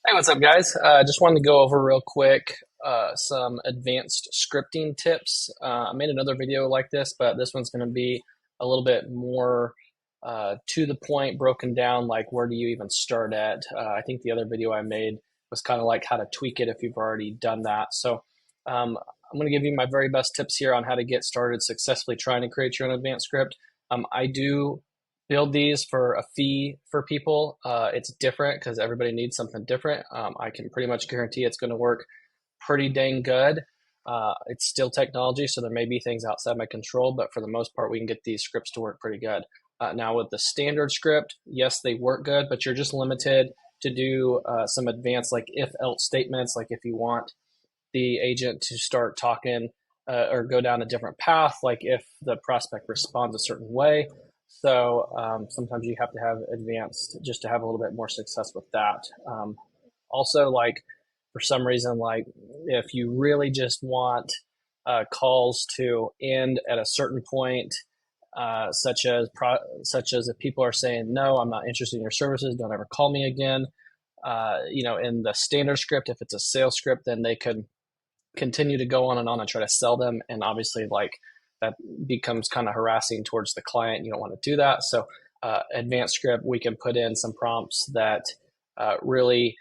Hey, what's up, guys? Just wanted to go over real quick some advanced scripting tips. I made another video like this, but this one's going to be a little bit more to the point, broken down, like where do you even start at. I think the other video I made was kind of like how to tweak it if you've already done that. So I'm going to give you my very best tips here on how to get started successfully trying to create your own advanced script. I do build these for a fee for people. It's different because everybody needs something different. I can pretty much guarantee it's going to work pretty dang good. It's still technology, so there may be things outside my control, but for the most part, we can get these scripts to work pretty good. Now, with the standard script, yes, they work good, but you're just limited to do some advanced, like if-else statements, like if you want the agent to start talking or go down a different path, like if the prospect responds a certain way. So sometimes you have to have advanced just to have a little bit more success with that. Also, like for some reason, like if you really just want calls to end at a certain point, such as if people are saying no, I'm not interested in your services, don't ever call me again. In the standard script, if it's a sales script, then they could continue to go on and try to sell them, and obviously like that becomes kind of harassing towards the client. You don't want to do that. So advanced script, we can put in some prompts that really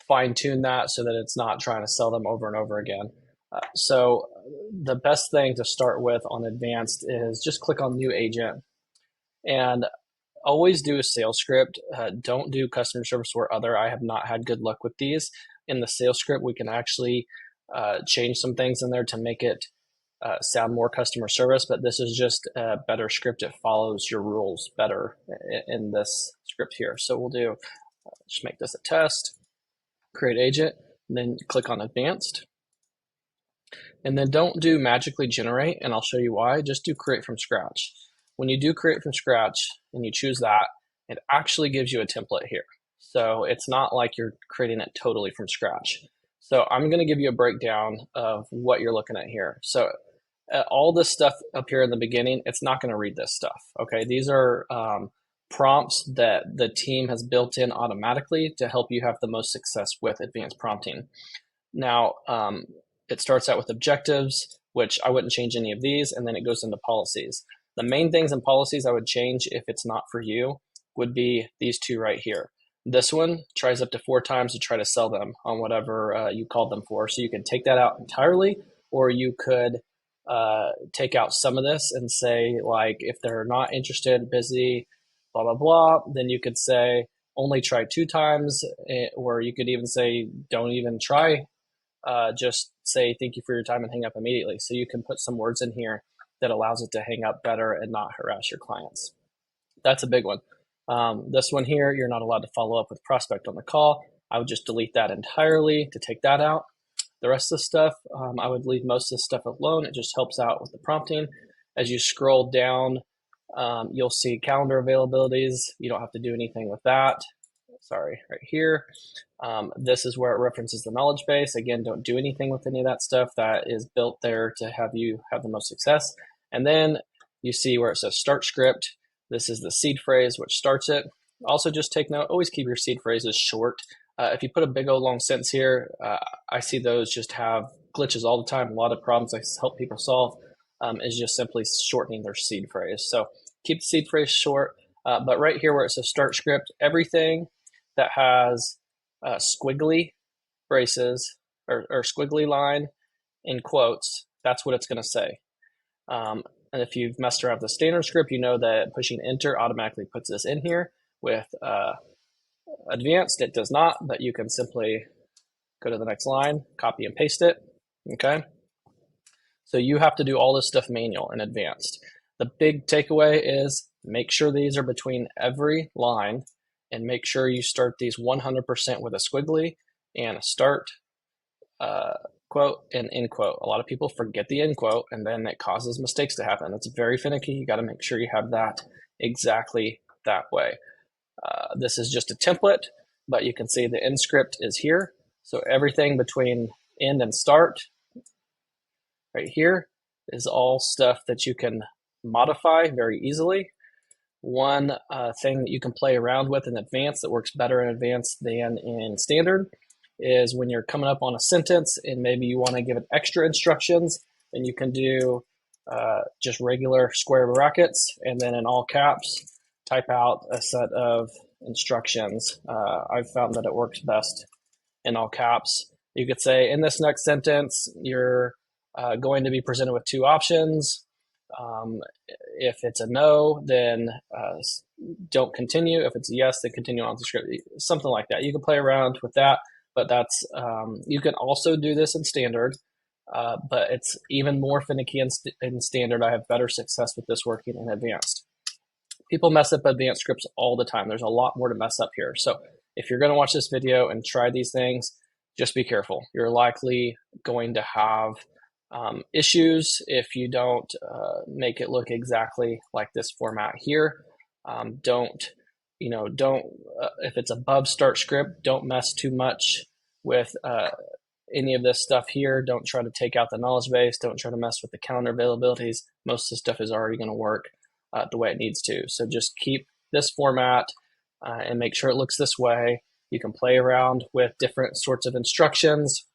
fine tune that so that it's not trying to sell them over and over again. So the best thing to start with on advanced is just click on new agent and always do a sales script. Don't do customer service or other. I have not had good luck with these. In the sales script, we can actually change some things in there to make it sound more customer service, but this is just a better script. It follows your rules better in this script here. So we'll do, just make this a test, create agent, and then click on advanced. And then don't do magically generate, and I'll show you why. Just do create from scratch. When you do create from scratch and you choose that, it actually gives you a template here. So it's not like you're creating it totally from scratch. So I'm going to give you a breakdown of what you're looking at here. So all this stuff up here in the beginning, it's not going to read this stuff. Okay, these are prompts that the team has built in automatically to help you have the most success with advanced prompting. Now, it starts out with objectives, which I wouldn't change any of these, and then it goes into policies. The main things in policies I would change if it's not for you would be these two right here. This one tries up to 4 times to try to sell them on whatever you called them for. So you can take that out entirely, or you could take out some of this and say, like, if they're not interested, busy, blah, blah, blah, then you could say only try 2 times, or you could even say don't even try. Just say thank you for your time and hang up immediately. So you can put some words in here that allows it to hang up better and not harass your clients. That's a big one. This one here, you're not allowed to follow up with prospect on the call. I would just delete that entirely to take that out. The rest of the stuff, I would leave most of this stuff alone. It just helps out with the prompting. As you scroll down, you'll see calendar availabilities. You don't have to do anything with that. Sorry, right here. This is where it references the knowledge base. Again, don't do anything with any of that stuff. That is built there to have you have the most success. And then you see where it says start script. This is the seed phrase which starts it. Also, just take note, always keep your seed phrases short. If you put a big old long sentence here, I see those just have glitches all the time. A lot of problems I help people solve is just simply shortening their seed phrase. So keep the seed phrase short. But right here where it says start script, everything that has squiggly braces or squiggly line in quotes, that's what it's going to say. And if you've messed around with the standard script, you know that pushing enter automatically puts this in here. With advanced, it does not, but you can simply go to the next line, copy and paste it. Okay. So you have to do all this stuff manual in advanced. The big takeaway is make sure these are between every line, and make sure you start these 100% with a squiggly and a start quote and end quote. A lot of people forget the end quote, and then it causes mistakes to happen. It's very finicky. You got to make sure you have that exactly that way. This is just a template, but you can see the end script is here. So everything between end and start right here is all stuff that you can modify very easily. One thing that you can play around with in advanced that works better in advanced than in standard is when you're coming up on a sentence and maybe you want to give it extra instructions, then you can do just regular square brackets, and then in all caps, type out a set of instructions. I've found that it works best in all caps. You could say, in this next sentence, you're going to be presented with two options. If it's a no, then don't continue. If it's a yes, then continue on the script. Something like that. You can play around with that, but that's you can also do this in standard, but it's even more finicky in standard. I have better success with this working in advanced. People mess up advanced scripts all the time. There's a lot more to mess up here. So if you're going to watch this video and try these things, just be careful. You're likely going to have issues if you don't make it look exactly like this format here. If it's above start script, don't mess too much with any of this stuff here. Don't try to take out the knowledge base. Don't try to mess with the calendar availabilities. Most of the stuff is already going to work the way it needs to. So just keep this format and make sure it looks this way. You can play around with different sorts of instructions.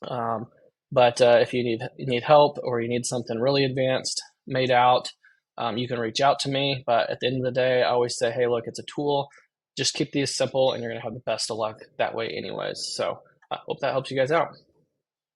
But if you need help or you need something really advanced made out, you can reach out to me. But at the end of the day, I always say, hey, look, it's a tool. Just keep these simple and you're going to have the best of luck that way anyways. So I hope that helps you guys out.